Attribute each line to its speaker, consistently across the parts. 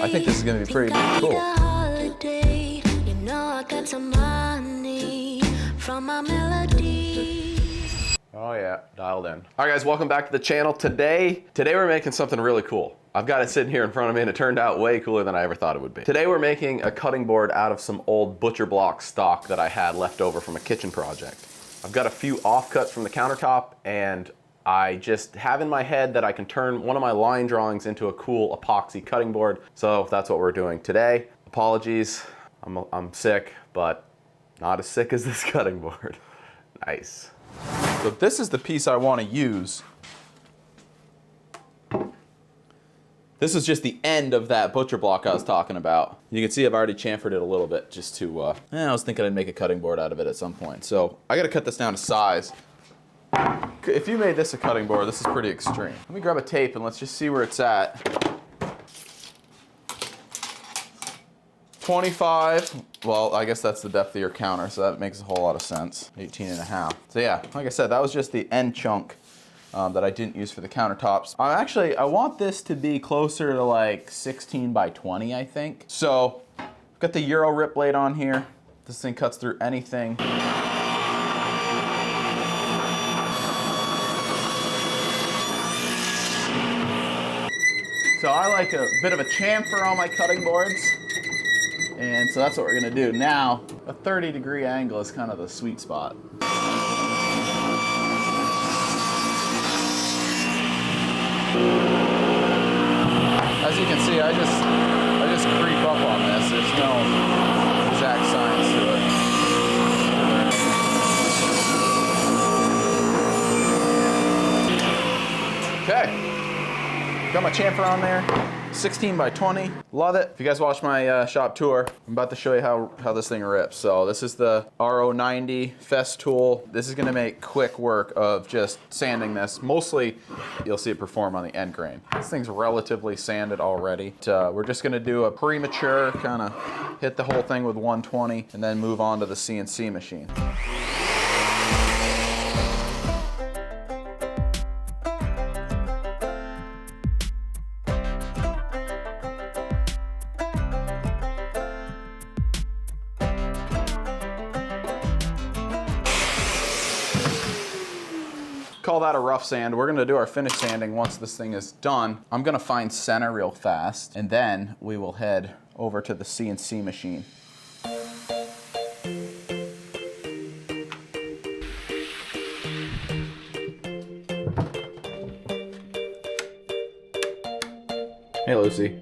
Speaker 1: I think this is gonna be pretty cool.
Speaker 2: You know I got some money from my melodies.
Speaker 1: Oh yeah, dialed in. All right guys, welcome back to the channel. Today we're making something really cool. I've got it sitting here in front of me and it turned out way cooler than I ever thought it would be. Today we're making a cutting board out of some old butcher block stock that I had left over from a kitchen project. I've got a few offcuts from the countertop and I just have in my head that I can turn one of my line drawings into a cool epoxy cutting board. So that's what we're doing today. Apologies, I'm sick, but not as sick as this cutting board. Nice. So this is the piece I want to use. This is just the end of that butcher block I was talking about. You can see I've already chamfered it a little bit just to, I was thinking I'd make a cutting board out of it at some point. So I gotta cut this down to size. If you made this a cutting board, this is pretty extreme. Let me grab a tape and let's just see where it's at. 25, well, I guess that's the depth of your counter, so that makes a whole lot of sense. 18.5. So yeah, like I said, that was just the end chunk that I didn't use for the countertops. I want this to be closer to like 16 by 20, I think. So, I've got the Euro rip blade on here. This thing cuts through anything. So I like a bit of a chamfer on my cutting boards. And so that's what we're gonna do. Now, a 30-degree angle is kind of the sweet spot. As you can see, I just creep up on this. There's no exact science to it. Okay, got my chamfer on there. 16 by 20, love it. If you guys watch my shop tour, I'm about to show you how this thing rips. So this is the RO90 Fest tool. This is gonna make quick work of just sanding this. Mostly, you'll see it perform on the end grain. This thing's relatively sanded already. We're just gonna do a premature, kind of hit the whole thing with 120 and then move on to the CNC machine. Call that a rough sand. We're gonna do our finish sanding once this thing is done. I'm gonna find center real fast, and then we will head over to the CNC machine. Hey, Lucy.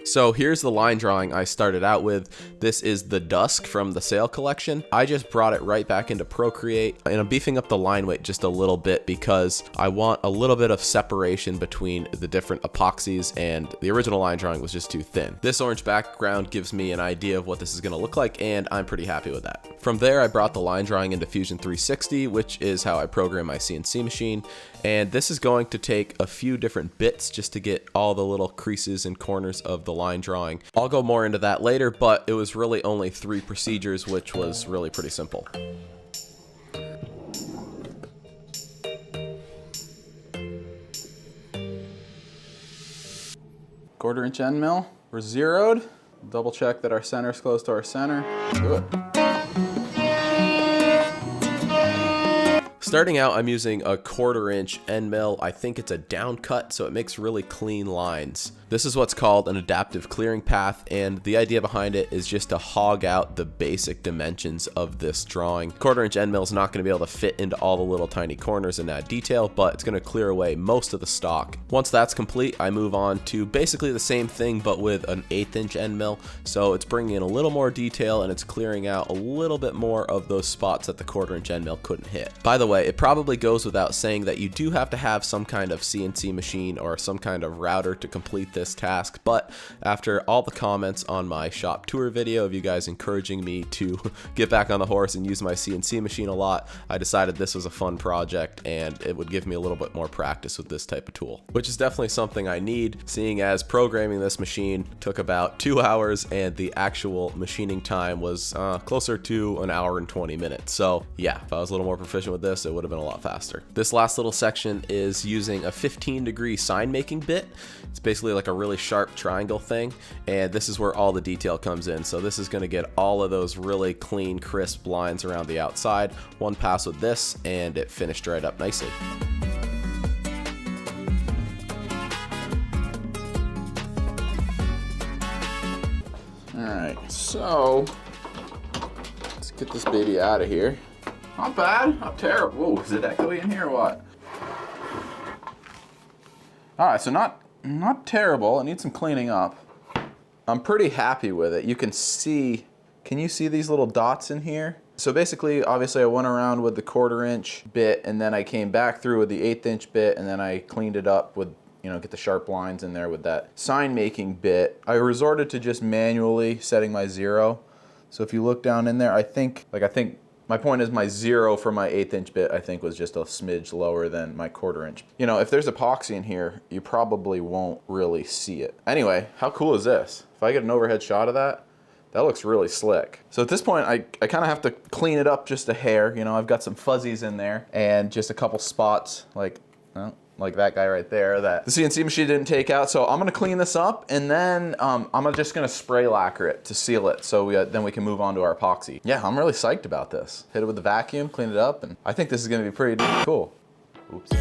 Speaker 1: So here's the line drawing I started out with. This is the Dusk from the Sale collection. I just brought it right back into Procreate, and I'm beefing up the line weight just a little bit because I want a little bit of separation between the different epoxies, and the original line drawing was just too thin. This orange background gives me an idea of what this is gonna look like, and I'm pretty happy with that. From there, I brought the line drawing into Fusion 360, which is how I program my CNC machine, and this is going to take a few different bits just to get all the little creases and corners of the line drawing. I'll go more into that later, but it was really only 3 procedures, which was really pretty simple. Quarter-inch end mill. We're zeroed. Double check that our center is close to our center. Do it. Starting out, I'm using a 1/4-inch end mill. I think it's a down cut, so it makes really clean lines. This is what's called an adaptive clearing path, and the idea behind it is just to hog out the basic dimensions of this drawing. 1/4-inch end mill is not going to be able to fit into all the little tiny corners and add detail, but it's going to clear away most of the stock. Once that's complete, I move on to basically the same thing, but with an 1/8-inch end mill. So it's bringing in a little more detail, and it's clearing out a little bit more of those spots that the 1/4-inch end mill couldn't hit. By the way, it probably goes without saying that you do have to have some kind of CNC machine or some kind of router to complete this task, but after all the comments on my shop tour video of you guys encouraging me to get back on the horse and use my CNC machine a lot, I decided this was a fun project and it would give me a little bit more practice with this type of tool, which is definitely something I need, seeing as programming this machine took about 2 hours and the actual machining time was closer to 1 hour and 20 minutes. So yeah, if I was a little more proficient with this, it it would have been a lot faster. This last little section is using a 15-degree sign making bit. It's basically like a really sharp triangle thing, and this is where all the detail comes in. So this is going to get all of those really clean, crisp lines around the outside. One pass with this, and it finished right up nicely.
Speaker 3: Alright, so let's get this baby out of here. Not bad, not terrible. Whoa, is it echoey in here or what? Alright, so not terrible. It needs some cleaning up. I'm pretty happy with it. You can see, can you see these little dots in here? So basically, obviously I went around with the 1/4-inch bit, and then I came back through with the 1/8-inch bit, and then I cleaned it up with, you know, get the sharp lines in there with that sign making bit. I resorted to just manually setting my 0. So if you look down in there, I think my point is my 0 for my 1/8-inch bit, I think, was just a smidge lower than my 1/4-inch. You know, if there's epoxy in here, you probably won't really see it. Anyway, how cool is this? If I get an overhead shot of that, that looks really slick. So at this point, I kind of have to clean it up just a hair. You know, I've got some fuzzies in there and just a couple spots like, well, like that guy right there that the CNC machine didn't take out. So I'm gonna clean this up, and then I'm just gonna spray lacquer it to seal it, so then we can move on to our epoxy. Yeah, I'm really psyched about this. Hit it with the vacuum, clean it up, and I think this is gonna be pretty cool. Oops.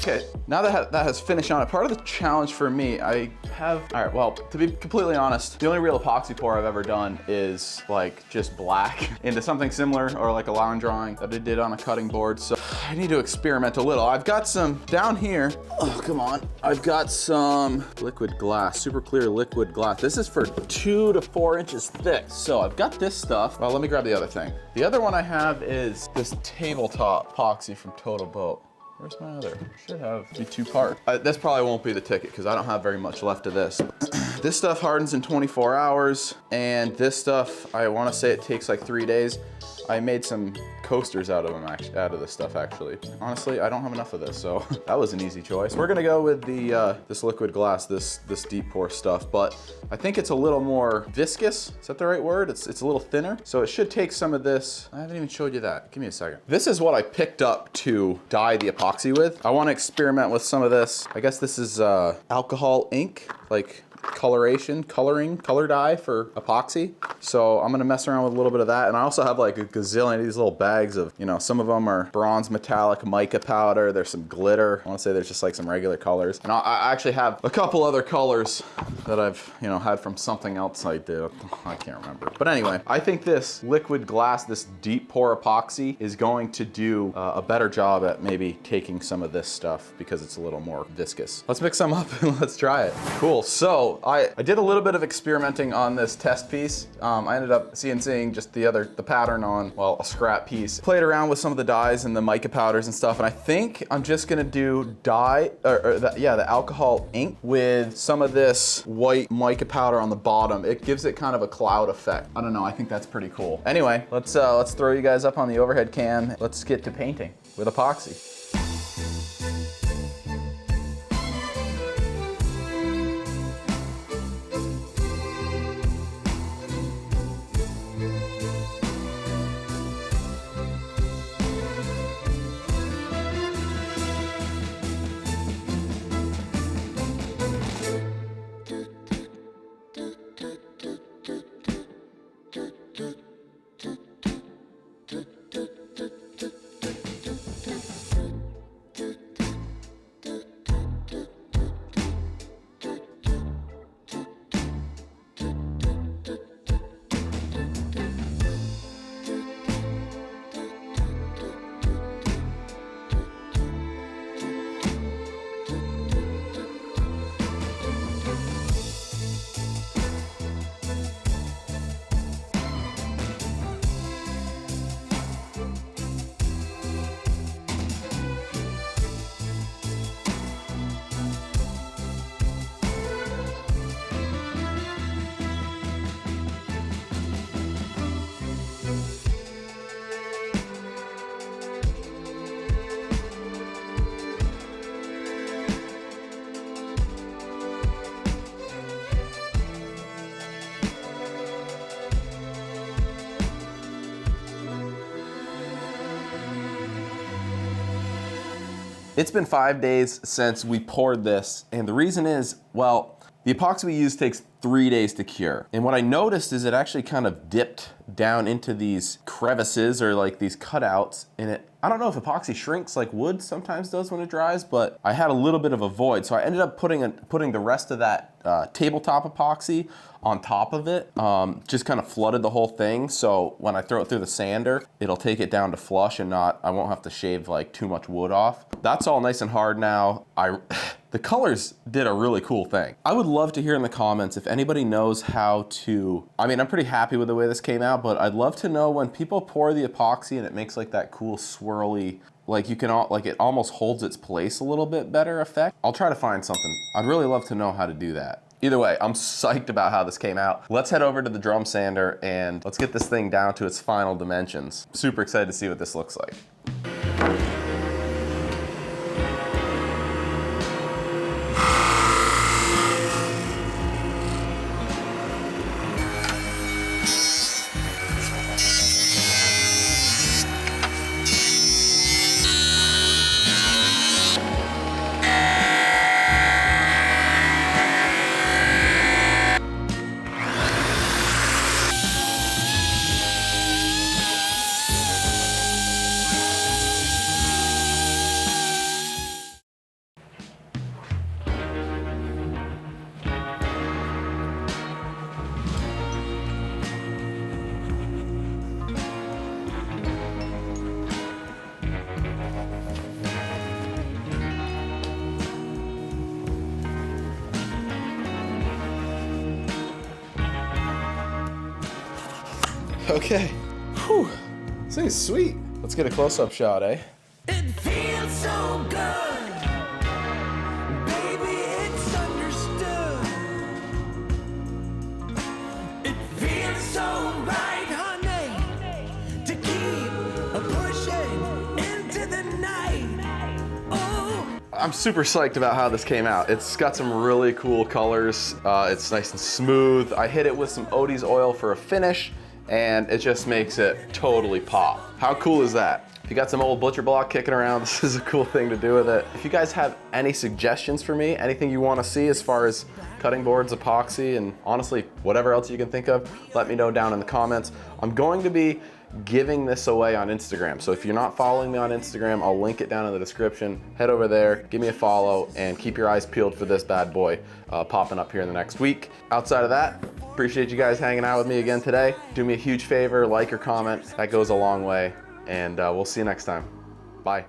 Speaker 3: Okay, now that has finished on it, part of the challenge for me, all right, well, to be completely honest, the only real epoxy pour I've ever done is like just black into something similar, or like a line drawing that I did on a cutting board. So I need to experiment a little. I've got some down here. Oh, come on. I've got some liquid glass, super clear liquid glass. This is for 2 to 4 inches thick. So I've got this stuff. Well, let me grab the other thing. The other one I have is this tabletop epoxy from Total Boat. Where's my other? Should have be 2-part. This probably won't be the ticket because I don't have very much left of this. This stuff hardens in 24 hours, and this stuff, I want to say it takes like 3 days. I made some coasters out of this stuff actually. Honestly, I don't have enough of this, so that was an easy choice. We're gonna go with the this liquid glass, this deep pour stuff, but I think it's a little more viscous. Is that the right word? It's a little thinner, so it should take some of this. I haven't even showed you that. Give me a second. This is what I picked up to dye the epoxy with. I want to experiment with some of this. I guess this is alcohol ink, like color dye for epoxy. So I'm gonna mess around with a little bit of that, and I also have like a gazillion of these little bags of, you know, some of them are bronze metallic mica powder, there's some glitter, I want to say there's just like some regular colors, and I actually have a couple other colors that I've, you know, had from something else I did. I can't remember, but anyway, I think this liquid glass, this deep pour epoxy is going to do a better job at maybe taking some of this stuff because it's a little more viscous. Let's mix some up and let's try it. Cool. So I did a little bit of experimenting on this test piece. I ended up CNCing just the pattern on, well, a scrap piece. Played around with some of the dyes and the mica powders and stuff, and I think I'm just gonna do the alcohol ink with some of this white mica powder on the bottom. It gives it kind of a cloud effect. I don't know, I think that's pretty cool. Anyway, let's throw you guys up on the overhead cam. Let's get to painting with epoxy.
Speaker 1: It's been 5 days since we poured this, and the reason is, well, the epoxy we use takes 3 days to cure. And what I noticed is it actually kind of dipped down into these crevices or like these cutouts in it. I don't know if epoxy shrinks like wood sometimes does when it dries, but I had a little bit of a void. So I ended up putting the rest of that tabletop epoxy on top of it. Just kind of flooded the whole thing. So when I throw it through the sander, it'll take it down to flush and I won't have to shave like too much wood off. That's all nice and hard now. The colors did a really cool thing. I would love to hear in the comments if anybody knows how to, I mean, I'm pretty happy with the way this came out, but I'd love to know when people pour the epoxy and it makes like that cool swirly, like you can, like it almost holds its place a little bit better effect. I'll try to find something. I'd really love to know how to do that. Either way, I'm psyched about how this came out. Let's head over to the drum sander and let's get this thing down to its final dimensions. Super excited to see what this looks like. Okay, whew, this thing is sweet. Let's get a close-up shot, eh?
Speaker 4: It feels so good, baby, it's understood. It feels so right, honey, to keep pushing into the night. Oh.
Speaker 1: I'm super psyched about how this came out. It's got some really cool colors. It's nice and smooth. I hit it with some Odie's oil for a finish, and it just makes it totally pop. How cool is that? If you got some old butcher block kicking around, this is a cool thing to do with it. If you guys have any suggestions for me, anything you want to see as far as cutting boards, epoxy, and honestly, whatever else you can think of, let me know down in the comments. I'm going to be giving this away on Instagram. So if you're not following me on Instagram, I'll link it down in the description. Head over there, give me a follow, and keep your eyes peeled for this bad boy popping up here in the next week. Outside of that, appreciate you guys hanging out with me again today. Do me a huge favor, like or comment. That goes a long way. And we'll see you next time. Bye.